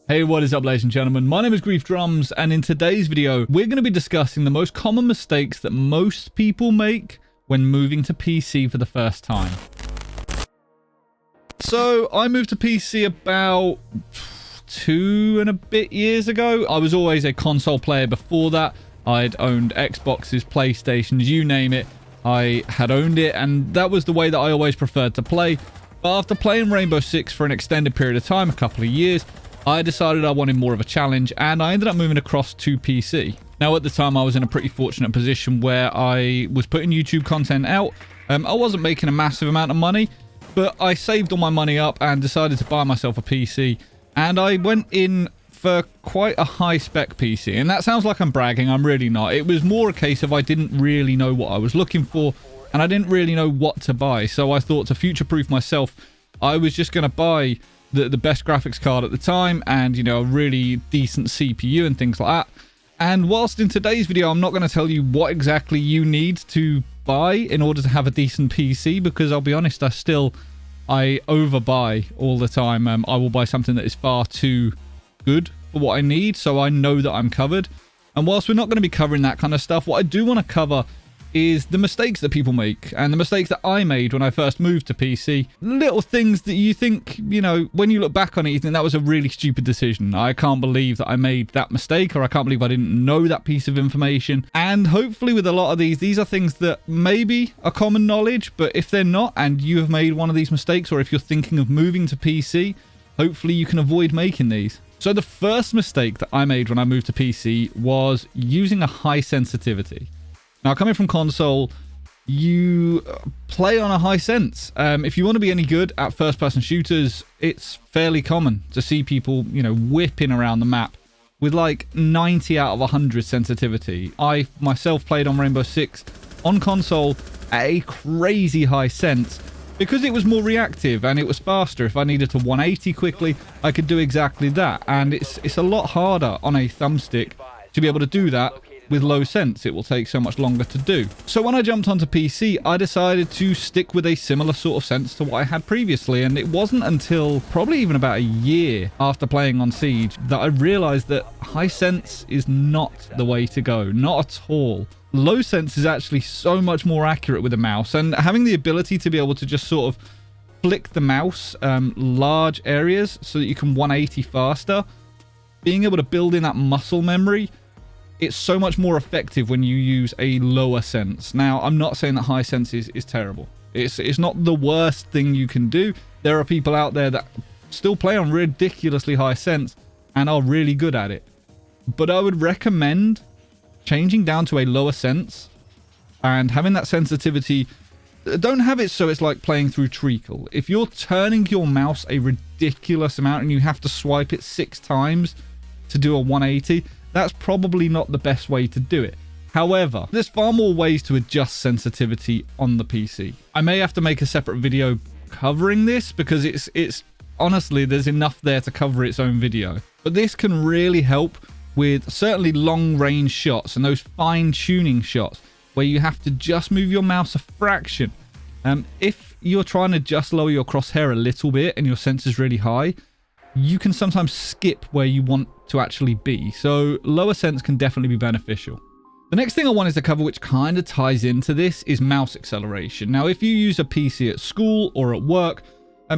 Hey, what is up, ladies and gentlemen? My name is Griefdrums, and in today's video, we're going to be discussing the most common mistakes that most people make when moving to PC for the first time. So, I moved to PC about 2 and a bit years ago. I was always a console player before that. I'd owned Xboxes, PlayStations, you name it. I had owned it, and that was the way that I always preferred to play. But after playing Rainbow Six for an extended period of time, a couple of years, I decided I wanted more of a challenge, and I ended up moving across to PC. Now, at the time, I was in a pretty fortunate position where I was putting YouTube content out. I wasn't making a massive amount of money, but I saved all my money up and decided to buy myself a PC. And I went in for quite a high-spec PC. And that sounds like I'm bragging. I'm really not. It was more a case of I didn't really know what I was looking for, and I didn't really know what to buy. So I thought, to future-proof myself, I was just going to buy the best graphics card at the time and, you know, a really decent CPU and things like that. And whilst in today's video, I'm not going to tell you what exactly you need to buy in order to have a decent PC, because I'll be honest, I overbuy all the time. I will buy something that is far too good for what I need, so I know that I'm covered. And whilst we're not going to be covering that kind of stuff, what I do want to cover is the mistakes that people make, and the mistakes that I made when I first moved to PC. Little things that you think, you know, when you look back on it, you think that was a really stupid decision. I can't believe that I made that mistake, or I can't believe I didn't know that piece of information. And hopefully with a lot of these are things that maybe are common knowledge, but if they're not, and you have made one of these mistakes, or if you're thinking of moving to PC, hopefully you can avoid making these. So the first mistake that I made when I moved to PC was using a high sensitivity. Now, coming from console, you play on a high sense. If you want to be any good at first-person shooters, it's fairly common to see people, you know, whipping around the map with like 90 out of 100 sensitivity. I myself played on Rainbow Six on console at a crazy high sense because it was more reactive and it was faster. If I needed to 180 quickly, I could do exactly that. And it's a lot harder on a thumbstick to be able to do that. With low sense, it will take so much longer to do. So when I jumped onto PC, I decided to stick with a similar sort of sense to what I had previously. And it wasn't until probably even about a year after playing on Siege that I realized that high sense is not the way to go. Not at all. Low sense is actually so much more accurate with a mouse, and having the ability to be able to just sort of flick the mouse large areas so that you can 180 faster, being able to build in that muscle memory, it's so much more effective when you use a lower sense. Now, I'm not saying that high sense is terrible. It's not the worst thing you can do. There are people out there that still play on ridiculously high sense and are really good at it. But I would recommend changing down to a lower sense and having that sensitivity. Don't have it so it's like playing through treacle. If you're turning your mouse a ridiculous amount and you have to swipe it 6 times to do a 180, that's probably not the best way to do it. However, there's far more ways to adjust sensitivity on the PC. I may have to make a separate video covering this because it's honestly, there's enough there to cover its own video. But this can really help with certainly long range shots and those fine tuning shots where you have to just move your mouse a fraction. If you're trying to just lower your crosshair a little bit and your sense is really high, you can sometimes skip where you want to actually be. So lower sense can definitely be beneficial. The next thing I wanted to cover, which kind of ties into this, is mouse acceleration. Now, if you use a PC at school or at work,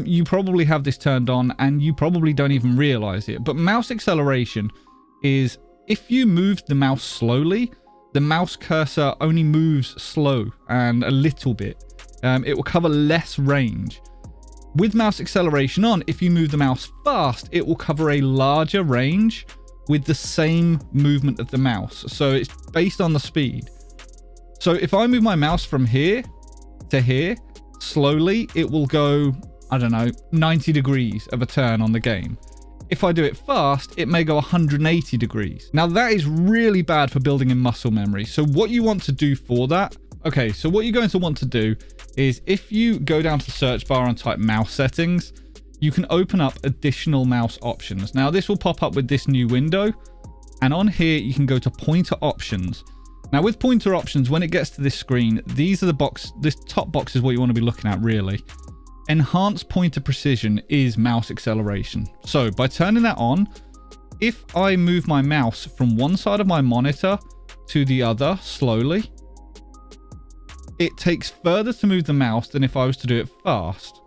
you probably have this turned on and you probably don't even realize it. But mouse acceleration is if you move the mouse slowly, the mouse cursor only moves slow and a little bit. It will cover less range. With mouse acceleration on, if you move the mouse fast, it will cover a larger range with the same movement of the mouse. So it's based on the speed. So if I move my mouse from here to here, slowly, it will go, I don't know, 90 degrees of a turn on the game. If I do it fast, it may go 180 degrees. Now that is really bad for building in muscle memory. So what you want to do for that, okay, so what you're going to want to do is if you go down to the search bar and type mouse settings, you can open up additional mouse options. Now this will pop up with this new window, and on here you can go to pointer options. Now with pointer options, when it gets to this screen, these are the box, this top box is what you want to be looking at really. Enhanced pointer precision is mouse acceleration. So by turning that on, if I move my mouse from one side of my monitor to the other slowly, it takes further to move the mouse than if I was to do it fast.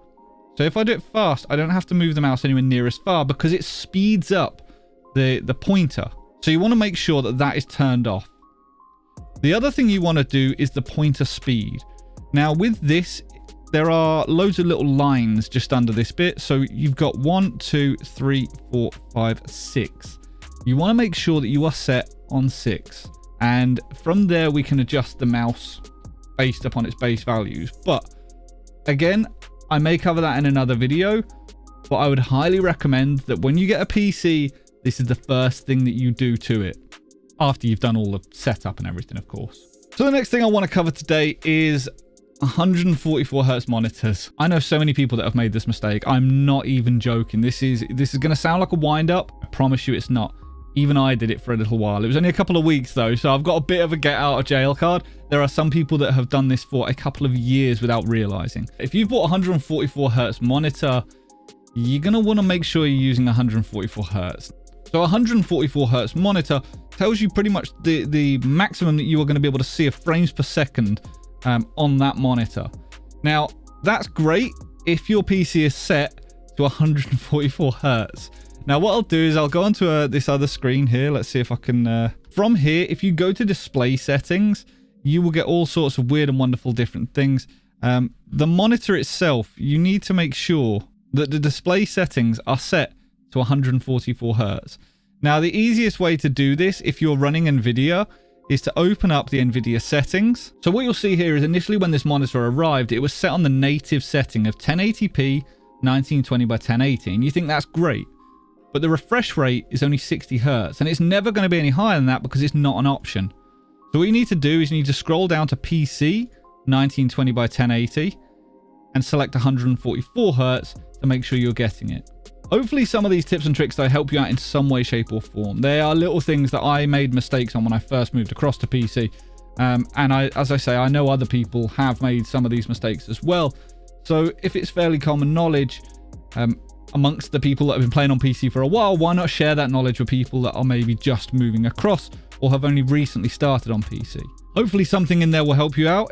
So if I do it fast, I don't have to move the mouse anywhere near as far because it speeds up the pointer. So you want to make sure that that is turned off. The other thing you want to do is the pointer speed. Now with this, there are loads of little lines just under this bit. So you've got 1, 2, 3, 4, 5, 6. You want to make sure that you are set on 6. And from there, we can adjust the mouse based upon its base values. But again, I may cover that in another video, but I would highly recommend that when you get a PC, this is the first thing that you do to it after you've done all the setup and everything, of course. So the next thing I want to cover today is 144 hertz monitors. I know so many people that have made this mistake. I'm not even joking. This is going to sound like a wind up. I promise you it's not. Even I did it for a little while. It was only a couple of weeks though, so I've got a bit of a get out of jail card. There are some people that have done this for a couple of years without realizing. If you've bought a 144 hertz monitor, you're going to want to make sure you're using 144 hertz. So a 144 hertz monitor tells you pretty much the maximum that you are going to be able to see of frames per second on that monitor. Now, that's great if your PC is set to 144 hertz. Now, what I'll do is I'll go onto this other screen here. Let's see if I can... From here, if you go to display settings, you will get all sorts of weird and wonderful different things. The monitor itself, you need to make sure that the display settings are set to 144 hertz. Now, the easiest way to do this, if you're running NVIDIA, is to open up the NVIDIA settings. So what you'll see here is initially when this monitor arrived, it was set on the native setting of 1080p, 1920 by 1080. And you think that's great. But the refresh rate is only 60 hertz, and it's never going to be any higher than that because it's not an option. So what you need to do is you need to scroll down to PC 1920 by 1080 and select 144 hertz to make sure you're getting it. Hopefully some of these tips and tricks, they help you out in some way, shape or form. They are little things that I made mistakes on when I first moved across to PC. And as I say, I know other people have made some of these mistakes as well. So if it's fairly common knowledge, amongst the people that have been playing on PC for a while, why not share that knowledge with people that are maybe just moving across or have only recently started on PC? Hopefully something in there will help you out.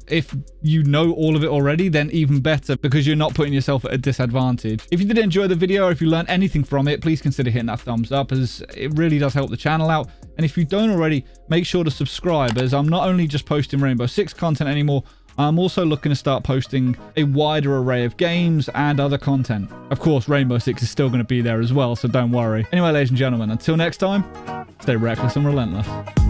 If you know all of it already, then even better, because you're not putting yourself at a disadvantage. If you did enjoy the video, or if you learned anything from it, please consider hitting that thumbs up, as it really does help the channel out. And if you don't already, make sure to subscribe, as I'm not only just posting Rainbow Six content anymore, I'm also looking to start posting a wider array of games and other content. Of course, Rainbow Six is still going to be there as well, so don't worry. Anyway, ladies and gentlemen, until next time, stay reckless and relentless.